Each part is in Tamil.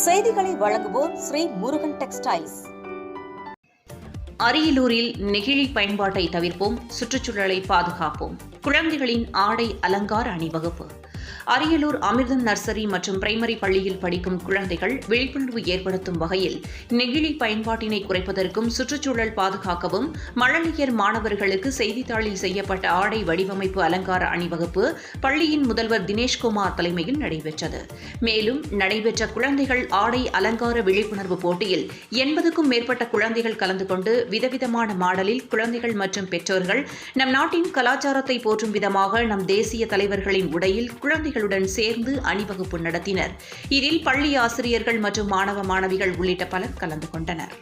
செய்திகளை வழங்குவோர் ஸ்ரீ முருகன் டெக்ஸ்டைல்ஸ். அரியலூரில் நெகிழி பயன்பாட்டை தவிர்ப்போம், சுற்றுச்சூழலை பாதுகாப்போம். குழந்தைகளின் ஆடை அலங்கார அணிவகுப்பு. அரியலூர் அமிர்தம் நர்சரி மற்றும் பிரைமரி பள்ளியில் படிக்கும் குழந்தைகள் விழிப்புணர்வு ஏற்படுத்தும் வகையில் நெகிழி பயன்பாட்டினை குறைப்பதற்கும் சுற்றுச்சூழல் பாதுகாக்கவும் மழலையர் மாணவர்களுக்கு செய்தித்தாளில் செய்யப்பட்ட ஆடை வடிவமைப்பு அலங்கார அணிவகுப்பு பள்ளியின் முதல்வர் தினேஷ்குமார் தலைமையில் நடைபெற்றது. மேலும் நடைபெற்ற குழந்தைகள் ஆடை அலங்கார விழிப்புணர்வு போட்டியில் 80க்கும் மேற்பட்ட குழந்தைகள் கலந்து கொண்டு விதவிதமான மாடலில் குழந்தைகள் மற்றும் பெற்றோர்கள் நம் நாட்டின் கலாச்சாரத்தை போற்றும் விதமாக நம் தேசிய தலைவர்களின் உடையில் குழந்தைகளுடன் சேர்ந்து அணிவகுப்பு நடத்தினர். இதில் பள்ளி ஆசிரியர்கள் மற்றும் மாணவ மாணவிகள் உள்ளிட்ட பலர் கலந்து கொண்டனர்.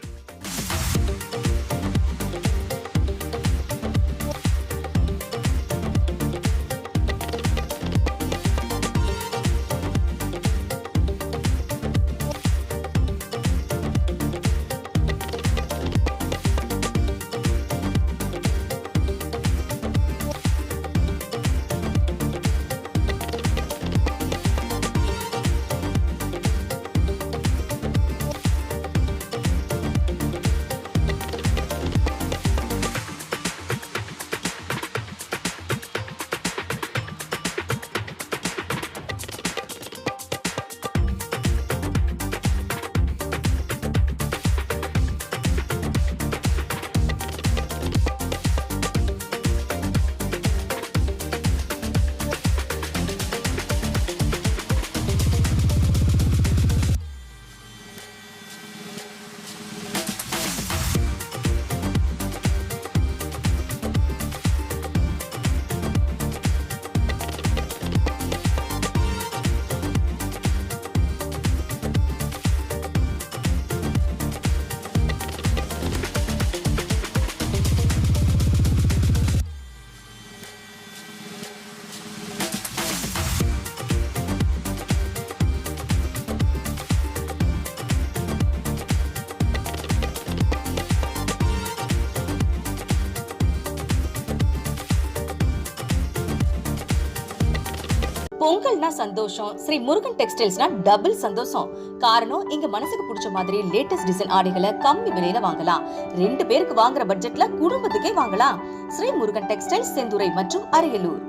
பொங்கல்னா சந்தோஷம், ஸ்ரீ முருகன் டெக்ஸ்டைல்ஸ்னா டபுள் சந்தோஷம். காரணம், இங்க மனசுக்கு பிடிச்ச மாதிரி லேட்டஸ்ட் டிசைன் ஆடைகளை கம்மி விலையில வாங்கலாம். 2 பேருக்கு வாங்குற பட்ஜெட்ல குடும்பத்துக்கே வாங்கலாம். ஸ்ரீ முருகன் டெக்ஸ்டைல்ஸ், செந்துறை மற்றும் அரியலூர்.